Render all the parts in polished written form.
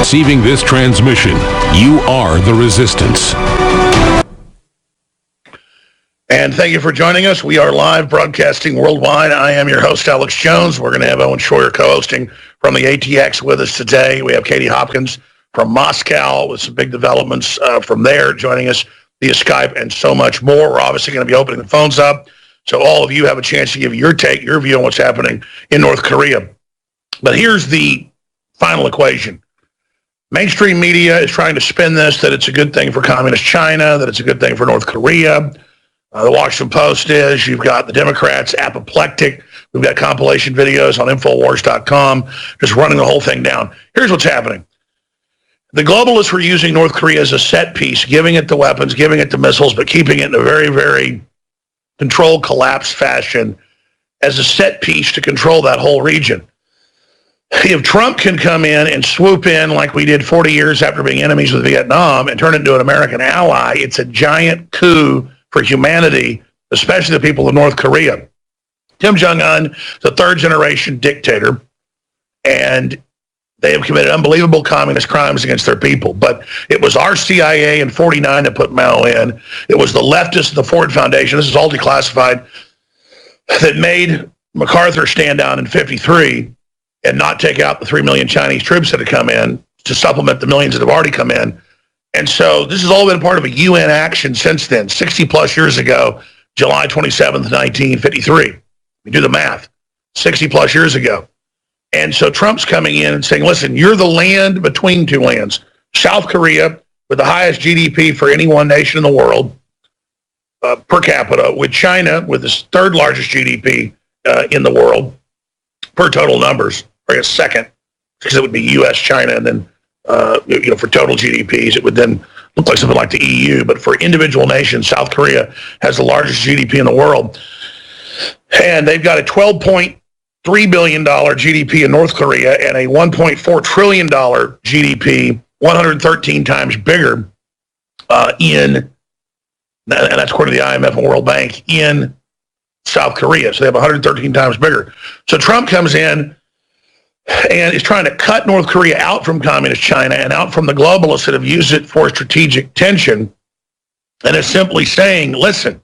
receiving this transmission. You are the Resistance. And thank you for joining us. We are live broadcasting worldwide. I am your host, Alex Jones. We're going to have Owen Schroyer co-hosting from the ATX with us today. We have Katie Hopkins from Moscow with some big developments from there joining us via Skype and so much more. We're obviously going to be opening the phones up so all of you have a chance to give your take, your view on what's happening in North Korea. But here's the final equation. Mainstream media is trying to spin this, that it's a good thing for communist China, that it's a good thing for North Korea. The Washington Post is. You've got the Democrats apoplectic. We've got compilation videos on Infowars.com just running the whole thing down. Here's what's happening. The globalists were using North Korea as a set piece, giving it the weapons, giving it the missiles, but keeping it in a very, very controlled, collapsed fashion as a set piece to control that whole region. If Trump can come in and swoop in like we did 40 years after being enemies with Vietnam and turn it into an American ally, it's a giant coup for humanity, especially the people of North Korea. Kim Jong-un is a third-generation dictator, and they have committed unbelievable communist crimes against their people. But it was our CIA in 49 that put Mao in. It was the leftists of the Ford Foundation, this is all declassified, that made MacArthur stand down in 53 and not take out the 3 million Chinese troops that had come in to supplement the millions that have already come in. And so this has all been part of a UN action since then, 60-plus years ago, July 27th, 1953. We do the math, 60-plus years ago. And so Trump's coming in and saying, listen, you're the land between two lands. South Korea, with the highest GDP for any one nation in the world per capita, with China, with the third largest GDP in the world per total numbers, or I guess second, because it would be U.S., China, and then for total GDPs, it would then look like something like the EU. But for individual nations, South Korea has the largest GDP in the world. And they've got a $12.3 billion GDP in North Korea and a $1.4 trillion GDP, 113 times bigger and that's according to the IMF and World Bank, in South Korea. So they have 113 times bigger. So Trump comes in and is trying to cut North Korea out from communist China and out from the globalists that have used it for strategic tension, and is simply saying, listen,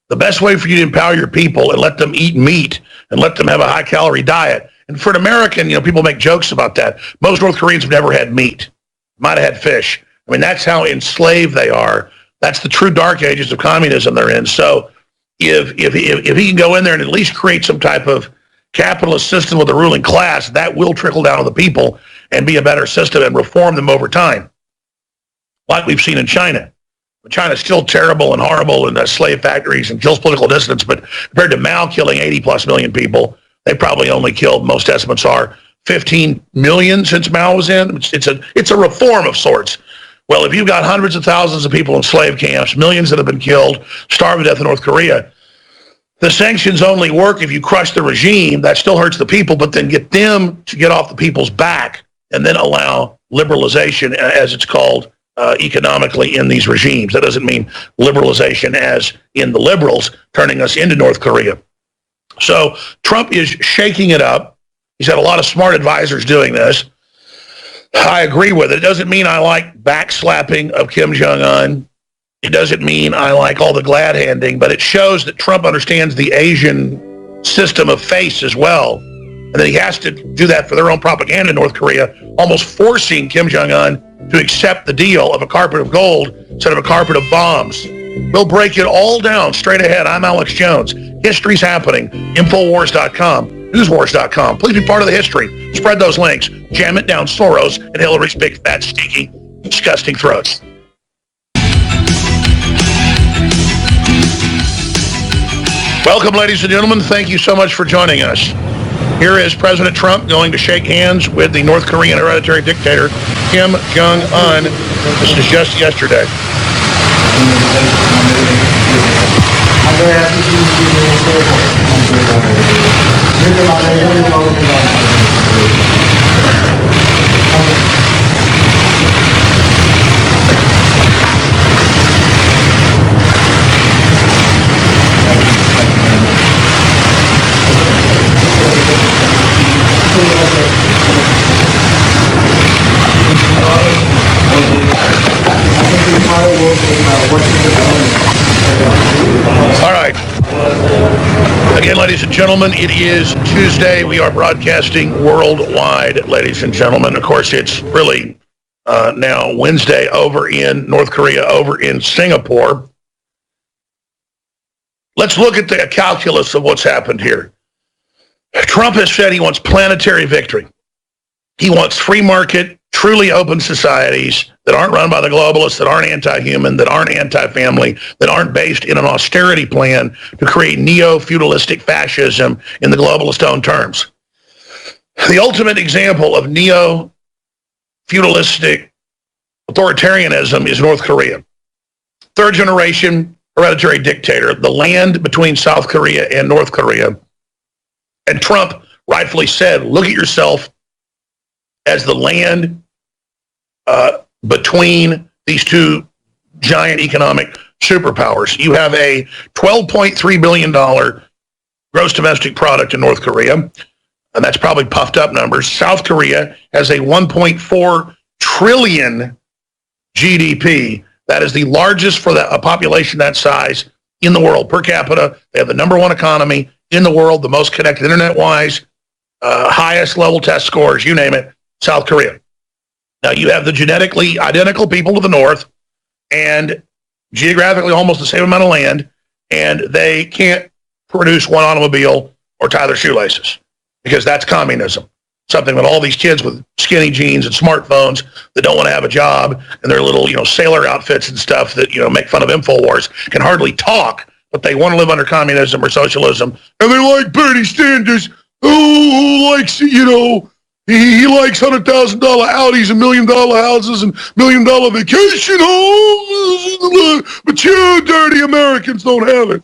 the best way for you to empower your people and let them eat meat and let them have a high-calorie diet, and for an American, people make jokes about that. Most North Koreans have never had meat. Might have had fish. I mean, that's how enslaved they are. That's the true dark ages of communism they're in. So if he can go in there and at least create some type of capitalist system with a ruling class, that will trickle down to the people and be a better system and reform them over time, like we've seen in China. But China's still terrible and horrible and slave factories and kills political dissidents, but compared to Mao killing 80-plus million people, they probably only killed, most estimates are, 15 million since Mao was in. It's a reform of sorts. Well, if you've got hundreds of thousands of people in slave camps, millions that have been killed, starved to death in North Korea, the sanctions only work if you crush the regime. That still hurts the people, but then get them to get off the people's back and then allow liberalization, as it's called, economically in these regimes. That doesn't mean liberalization as in the liberals turning us into North Korea. So Trump is shaking it up. He's had a lot of smart advisors doing this. I agree with it. It doesn't mean I like backslapping of Kim Jong-un. It doesn't mean I like all the glad handing, but it shows that Trump understands the Asian system of face as well, and that he has to do that for their own propaganda in North Korea, almost forcing Kim Jong-un to accept the deal of a carpet of gold instead of a carpet of bombs. We'll break it all down straight ahead. I'm Alex Jones. History's happening. Infowars.com. Newswars.com. Please be part of the history. Spread those links. Jam it down Soros and Hillary's big, fat, stinky, disgusting throats. Welcome, ladies and gentlemen. Thank you so much for joining us. Here is President Trump going to shake hands with the North Korean hereditary dictator, Kim Jong-un. This is just yesterday. ladies and gentlemen. It is Tuesday. We are broadcasting worldwide, ladies and gentlemen. Of course, it's really now Wednesday over in North Korea, over in Singapore. Let's look at the calculus of what's happened here. Trump has said he wants planetary victory. He wants free market, truly open societies that aren't run by the globalists, that aren't anti-human, that aren't anti-family, that aren't based in an austerity plan to create neo-feudalistic fascism in the globalist-owned terms. The ultimate example of neo-feudalistic authoritarianism is North Korea. Third generation hereditary dictator, the land between South Korea and North Korea. And Trump rightfully said, look at yourself as the land between these two giant economic superpowers. You have a $12.3 billion gross domestic product in North Korea, and that's probably puffed up numbers. South Korea has a 1.4 trillion GDP. That is the largest for a population that size in the world. Per capita, they have the number one economy in the world, the most connected internet-wise, highest level test scores, you name it, South Korea. Now, you have the genetically identical people to the north and geographically almost the same amount of land, and they can't produce one automobile or tie their shoelaces because that's communism. Something that all these kids with skinny jeans and smartphones that don't want to have a job and their little, sailor outfits and stuff that, make fun of Infowars can hardly talk, but they want to live under communism or socialism. And they like Bernie Sanders, who likes, he likes $100,000 Audis and $1 million houses and $1 million vacation homes, but you dirty Americans don't have it.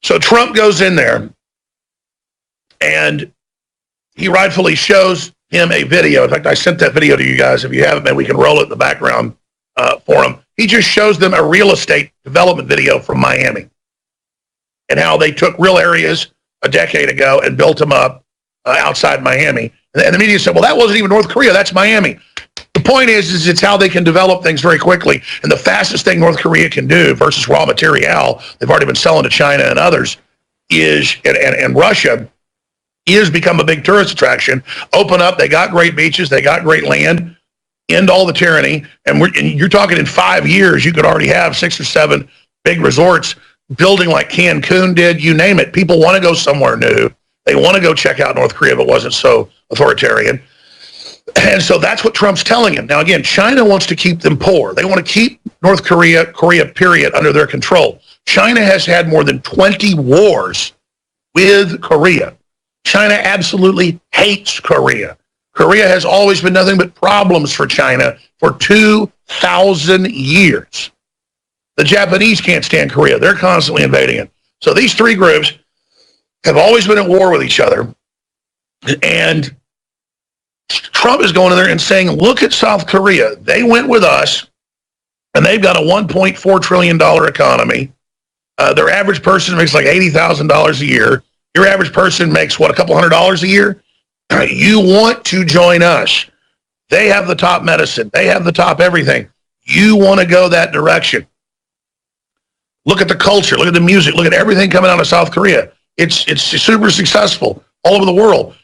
So Trump goes in there and he rightfully shows him a video. In fact, I sent that video to you guys. If you haven't been, we can roll it in the background for him. He just shows them a real estate development video from Miami and how they took real areas a decade ago and built them up outside Miami. And the media said, well, that wasn't even North Korea. That's Miami. The point is it's how they can develop things very quickly. And the fastest thing North Korea can do versus raw material, they've already been selling to China and others, is, and Russia, is become a big tourist attraction. Open up. They got great beaches. They got great land. End all the tyranny. And you're talking in 5 years, you could already have 6 or 7 big resorts building like Cancun did. You name it. People want to go somewhere new. They want to go check out North Korea if it wasn't so authoritarian. And so that's what Trump's telling him. Now, again, China wants to keep them poor. They want to keep North Korea, period, under their control. China has had more than 20 wars with Korea. China absolutely hates Korea. Korea has always been nothing but problems for China for 2,000 years. The Japanese can't stand Korea. They're constantly invading it. So these three groups have always been at war with each other. And Trump is going in there and saying, look at South Korea. They went with us, and they've got a $1.4 trillion economy. Their average person makes like $80,000 a year. Your average person makes, a couple $100 a year? You want to join us. They have the top medicine. They have the top everything. You want to go that direction. Look at the culture. Look at the music. Look at everything coming out of South Korea. It's super successful all over the world.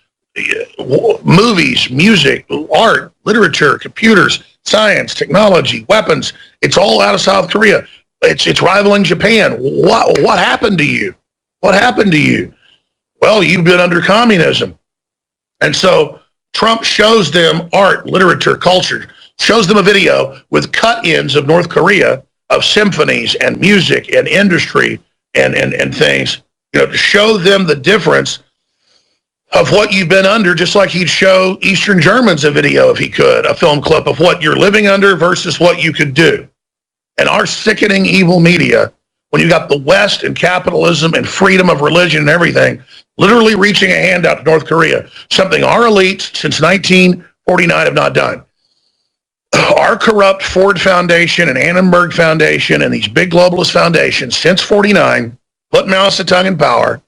Movies, music, art, literature, computers, science, technology, weapons. It's all out of South Korea. It's rivaling Japan. What happened to you? What happened to you? Well, you've been under communism. And so Trump shows them art, literature, culture, shows them a video with cut-ins of North Korea, of symphonies and music and industry and things, to show them the difference of what you've been under, just like he'd show Eastern Germans a video if he could, a film clip of what you're living under versus what you could do. And our sickening evil media, when you got the West and capitalism and freedom of religion and everything, literally reaching a hand out to North Korea, something our elites since 1949 have not done. Our corrupt Ford Foundation and Annenberg Foundation and these big globalist foundations since 49 put Mao Zedong in power,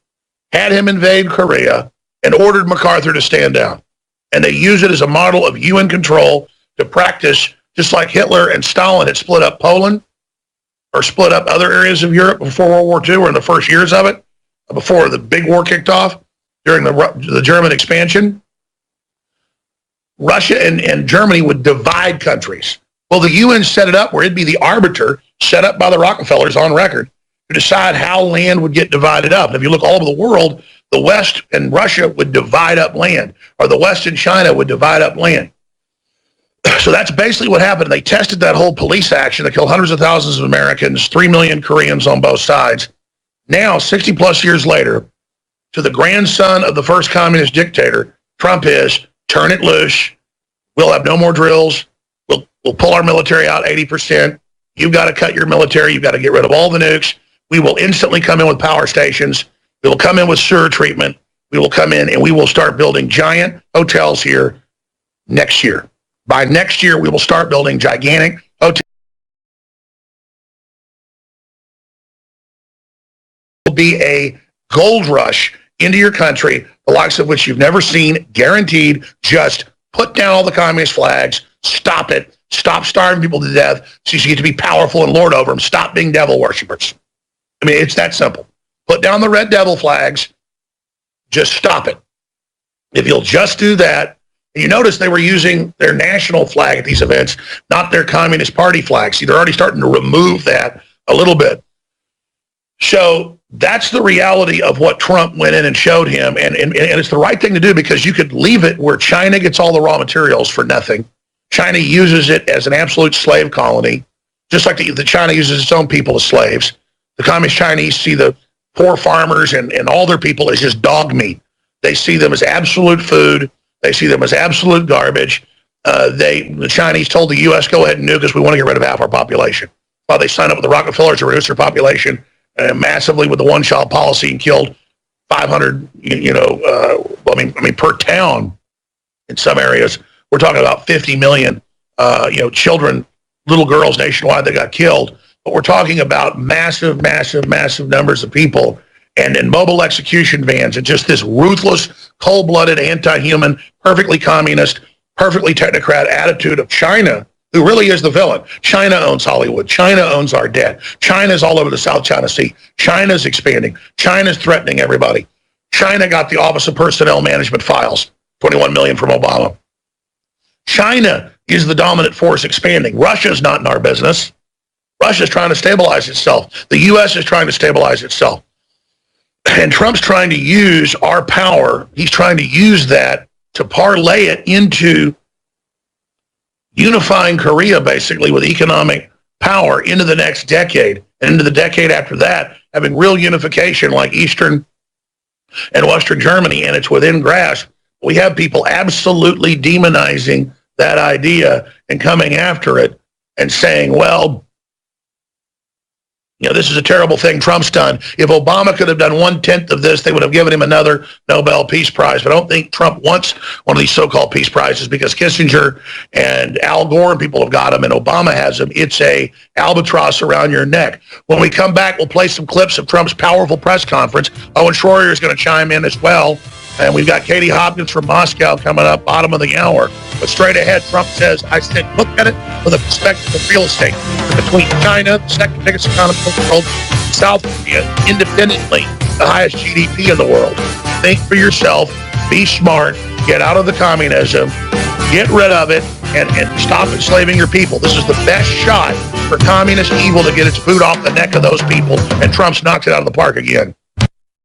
had him invade Korea, and ordered MacArthur to stand down. And they use it as a model of UN control to practice, just like Hitler and Stalin had split up Poland or split up other areas of Europe before World War II or in the first years of it. before the big war kicked off, during the German expansion, Russia and Germany would divide countries. Well, the UN set it up where it'd be the arbiter set up by the Rockefellers on record to decide how land would get divided up. And if you look all over the world, the West and Russia would divide up land, or the West and China would divide up land. So that's basically what happened. They tested that whole police action that killed hundreds of thousands of Americans, 3 million Koreans on both sides. Now, 60 plus years later, to the grandson of the first communist dictator, Trump is, turn it loose. We'll have no more drills. We'll pull our military out 80%. You've got to cut your military. You've got to get rid of all the nukes. We will instantly come in with power stations. We will come in with sewer treatment. We will come in and we will start building giant hotels here next year. By next year, we will start building gigantic hotels. It will be a gold rush into your country, the likes of which you've never seen, guaranteed. Just put down all the communist flags, stop it, stop starving people to death so you get to be powerful and lord over them, stop being devil worshippers. I mean, it's that simple. Put down the red devil flags, just stop it. If you'll just do that, you notice they were using their national flag at these events, not their Communist Party flag. See, they're already starting to remove that a little bit. So that's the reality of what Trump went in and showed him. And it's the right thing to do, because you could leave it where China gets all the raw materials for nothing. China uses it as an absolute slave colony, just like the China uses its own people as slaves. The Communist Chinese see the poor farmers and all their people as just dog meat. They see them as absolute food. They see them as absolute garbage. The Chinese told the U.S., go ahead and nuke us. We want to get rid of half our population. While they signed up with the Rockefellers to reduce their population massively with the one-child policy and killed 500, per town in some areas. We're talking about 50 million, children, little girls nationwide that got killed. But we're talking about massive, massive, massive numbers of people and in mobile execution vans and just this ruthless, cold-blooded, anti-human, perfectly communist, perfectly technocrat attitude of China, who really is the villain. China owns Hollywood. China owns our debt. China's all over the South China Sea. China's expanding. China's threatening everybody. China got the Office of Personnel Management files, 21 million from Obama. China is the dominant force expanding. Russia's not in our business. Russia's trying to stabilize itself. The U.S. is trying to stabilize itself. And Trump's trying to use our power. He's trying to use that to parlay it into unifying Korea, basically, with economic power into the next decade. And into the decade after that, having real unification like Eastern and Western Germany, and it's within grasp. We have people absolutely demonizing that idea and coming after it and saying, well, this is a terrible thing Trump's done. If Obama could have done 1/10 of this, they would have given him another Nobel Peace Prize. But I don't think Trump wants one of these so-called peace prizes, because Kissinger and Al Gore and people have got him, and Obama has him. It's a albatross around your neck. When we come back, we'll play some clips of Trump's powerful press conference. Owen Schroyer is going to chime in as well. And we've got Katie Hopkins from Moscow coming up, bottom of the hour. But straight ahead, Trump says, I said, look at it from the perspective of real estate. Between China, the second biggest economy in the world, South Korea, independently, the highest GDP in the world. Think for yourself, be smart, get out of the communism, get rid of it, and stop enslaving your people. This is the best shot for communist evil to get its boot off the neck of those people, and Trump's knocked it out of the park again.